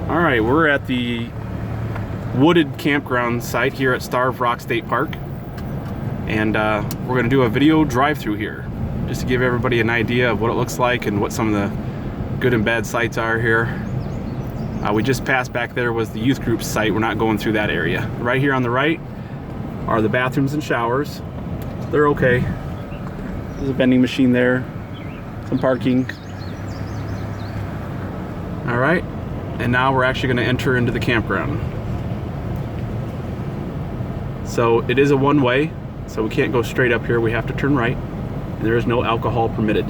All right, we're at the wooded campground site here at Rock State Park, and we're going to do a video drive-through here just to give everybody an idea of what it looks like and what some of the good and bad sites are here. We just passed back there was the youth group site. We're not going through that area. Right here on the right are the bathrooms and showers. They're okay. There's a vending machine there, some parking. All right, and now we're actually going to enter into the campground. So it is a one-way, so we can't go straight up here. We have to turn right, and there is no alcohol permitted.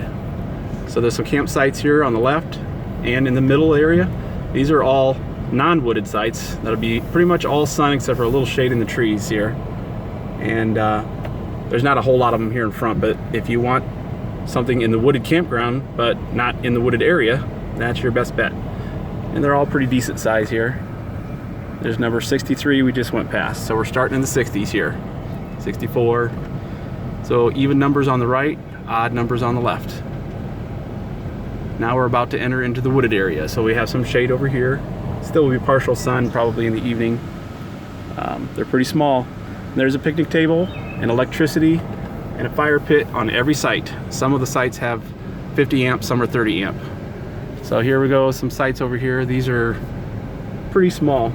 So there's some campsites here on the left and in the middle area. These are all non-wooded sites. That'll be pretty much all sun except for a little shade in the trees here. And there's not a whole lot of them here in front, but if you want something in the wooded campground but not in the wooded area, that's your best bet. And they're all pretty decent size here. There's number 63 we just went past, so we're starting in the 60s here. 64. So even numbers on the right, odd numbers on the left. Now we're about to enter into the wooded area, so we have some shade over here. Still will be partial sun probably in the evening. They're pretty small. There's a picnic table and electricity and a fire pit on every site. Some of the sites have 50 amp, some are 30 amp. So here we go, some sites over here. These are pretty small.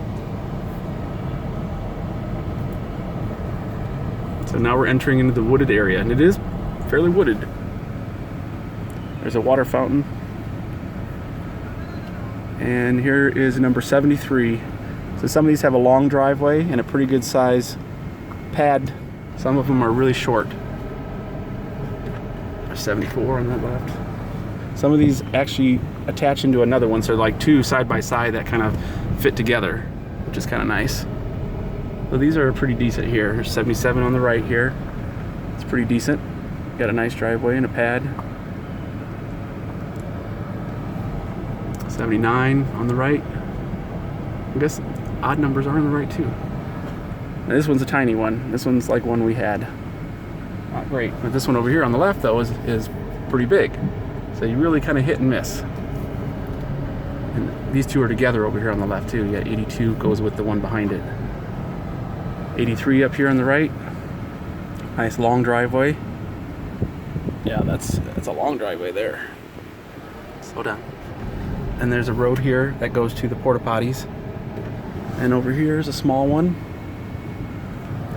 So now we're entering into the wooded area, and it is fairly wooded. There's a water fountain. And here is number 73. So some of these have a long driveway and a pretty good size pad. Some of them are really short. There's 74 on that left. Some of these actually attach into another one, so they're like two side by side that kind of fit together, which is kind of nice. So these are pretty decent here. There's 77 on the right here. It's pretty decent. Got a nice driveway and a pad. 79 on the right. I guess odd numbers are on the right too. Now this one's a tiny one. This one's like one we had. Not great. But this one over here on the left though is pretty big. So you really kind of hit and miss. And these two are together over here on the left too. Yeah, 82 goes with the one behind it. 83 up here on the right. Nice long driveway. Yeah, that's a long driveway there. Slow down. And there's a road here that goes to the porta potties. And over here is a small one.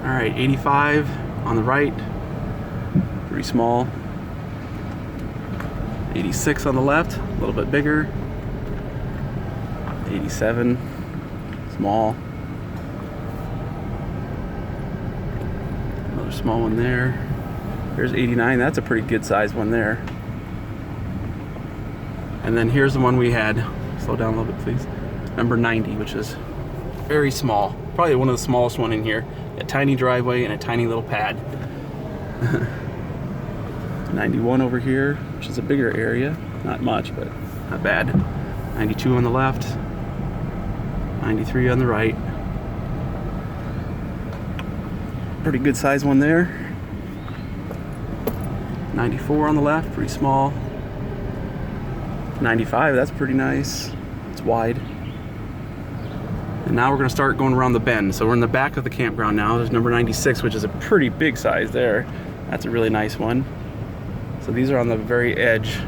All right, 85 on the right. Pretty small. 86 on the left, a little bit bigger. 87, small. Another small one there. Here's 89, that's a pretty good sized one there. And then here's the one we had. Slow down a little bit, please. Number 90, which is very small. Probably one of the smallest one in here. A tiny driveway and a tiny little pad. 91 over here, which is a bigger area. Not much, but not bad. 92 on the left. 93 on the right. Pretty good size one there. 94 on the left, pretty small. 95, that's pretty nice. It's wide. And now we're going to start going around the bend. So we're in the back of the campground now. There's number 96, which is a pretty big size there. That's a really nice one. So these are on the very edge,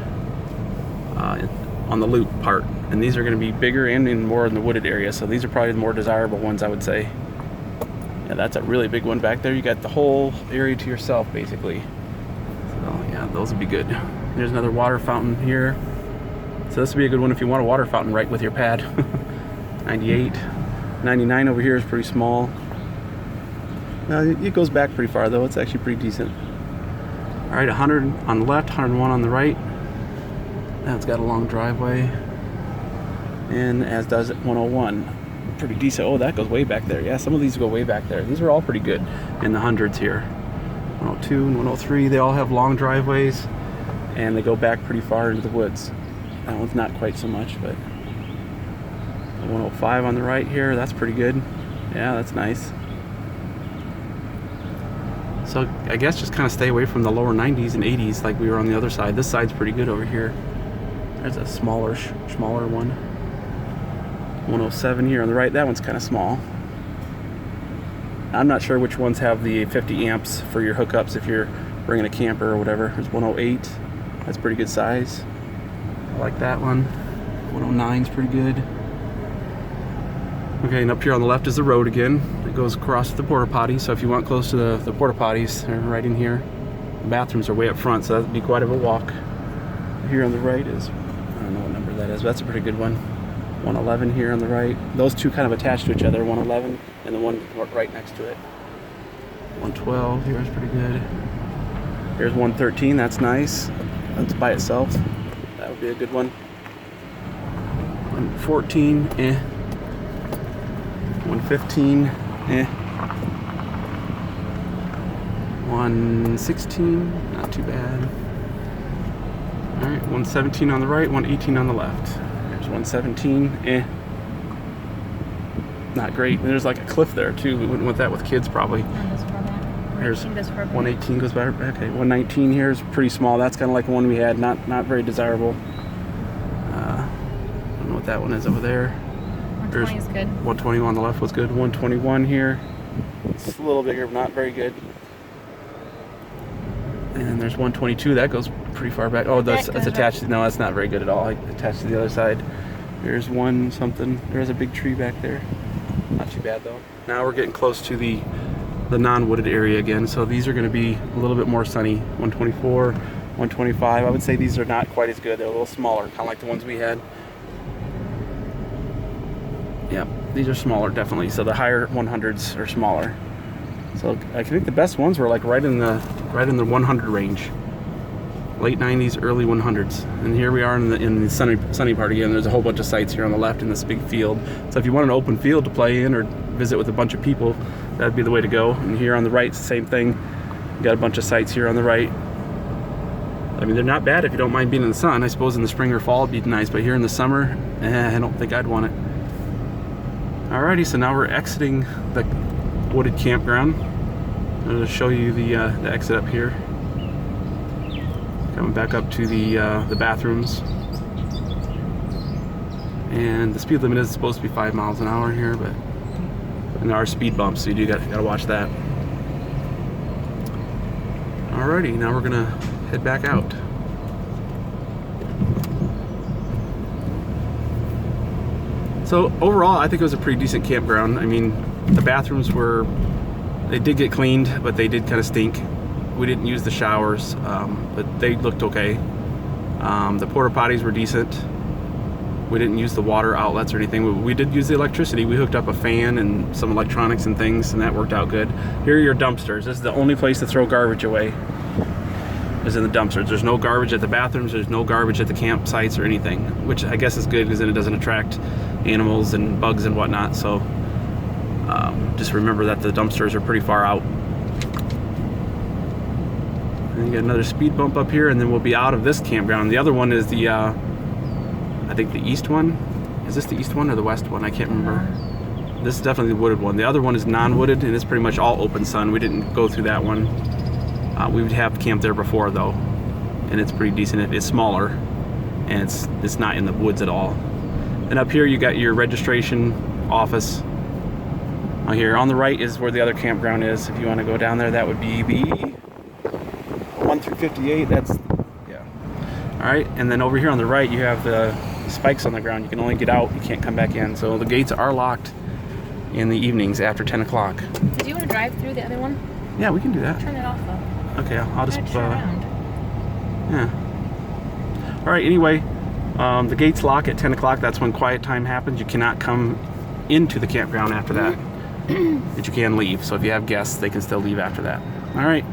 on the loop part. And these are going to be bigger and more in the wooded area. So these are probably the more desirable ones, I would say. Yeah, that's a really big one back there. You got the whole area to yourself, basically. So yeah, those would be good. There's another water fountain here. So this would be a good one if you want a water fountain right with your pad. 98. 99 over here is pretty small. It goes back pretty far though. It's actually pretty decent. All right, 100 on the left, 101 on the right. That's got a long driveway. And as does 101. Pretty decent. Oh, that goes way back there. Yeah, some of these go way back there. These are all pretty good in the hundreds here. 102 and 103, they all have long driveways and they go back pretty far into the woods. That one's not quite so much, but 105 on the right here, that's pretty good. Yeah, that's nice. So I guess just kind of stay away from the lower 90s and 80s like we were on the other side. This side's pretty good over here. There's a smaller one. 107 here on the right. That one's kind of small. I'm not sure which ones have the 50 amps for your hookups if you're bringing a camper or whatever. There's 108. That's pretty good size. I like that one. 109 is pretty good. Okay, and up here on the left is the road again. It goes across the porta potty. So if you want close to the porta potties, they're right in here. The bathrooms are way up front, so that'd be quite of a walk. Here on the right is, I don't know what number that is, but that's a pretty good one. 111 here on the right. Those two kind of attached to each other, 111 and the one right next to it. 112 here is pretty good. Here's 113, that's nice. That's by itself. That would be a good one. 114, 115, 116, not too bad. All right, 117 on the right, 118 on the left. There's 117, not great. There's like a cliff there too. We wouldn't want that with kids probably. Here's 118 goes by. Okay, 119 here is pretty small. That's kind of like the one we had, not very desirable. I don't know what that one is over there. 120 is good. 120 on the left was good. 121 here. It's a little bigger, but not very good. And there's 122. That goes pretty far back. Oh, that's attached. No, that's not very good at all. Attached to the other side. There's one something. There's a big tree back there. Not too bad though. Now we're getting close to the non-wooded area again. So these are going to be a little bit more sunny. 124, 125. I would say these are not quite as good. They're a little smaller, kind of like the ones we had. Yeah, these are smaller definitely. So the higher 100s are smaller. So I think the best ones were like right in the 100 range. Late 90s, early 100s. And here we are in the sunny part again. There's a whole bunch of sites here on the left in this big field. So if you want an open field to play in or visit with a bunch of people, that'd be the way to go. And here on the right, it's the same thing. You got a bunch of sites here on the right. I mean, they're not bad if you don't mind being in the sun. I suppose in the spring or fall it'd be nice, but here in the summer, I don't think I'd want it. Alrighty, so now we're exiting the wooded campground. I'm going to show you the exit up here. Coming back up to the bathrooms. And the speed limit is supposed to be 5 miles an hour here, but and there are speed bumps, so you gotta watch that. Alrighty, now we're gonna head back out. So overall, I think it was a pretty decent campground. I mean, the bathrooms they did get cleaned, but they did kind of stink. We didn't use the showers, but they looked okay. The porta potties were decent. We didn't use the water outlets or anything. We did use the electricity. We hooked up a fan and some electronics and things, and that worked out good. Here are your dumpsters. This is the only place to throw garbage away, is in the dumpsters. There's no garbage at the bathrooms. There's no garbage at the campsites or anything, which I guess is good because then it doesn't attract animals and bugs and whatnot. So just remember that the dumpsters are pretty far out. And you got another speed bump up here, and then we'll be out of this campground. The other one is the I think the east one. Is this the east one or the west one? I can't remember. This is definitely the wooded one. The other one is non-wooded, and it's pretty much all open sun. We didn't go through that one. We would have camped there before though, and it's pretty decent. It's smaller, and it's not in the woods at all. And up here you got your registration office. Here on the right is where the other campground is. If you want to go down there, that would be the 1 through 58. That's yeah. All right, and then over here on the right you have the spikes on the ground. You can only get out, you can't come back in. So the gates are locked in the evenings after 10 o'clock. Did you want to drive through the other one? Yeah, we can do that. Turn it off though. Okay, I'll just turn around. Yeah. All right, anyway, the gates lock at 10 o'clock. That's when quiet time happens. You cannot come into the campground after that, but you can leave. So if you have guests, they can still leave after that. All right.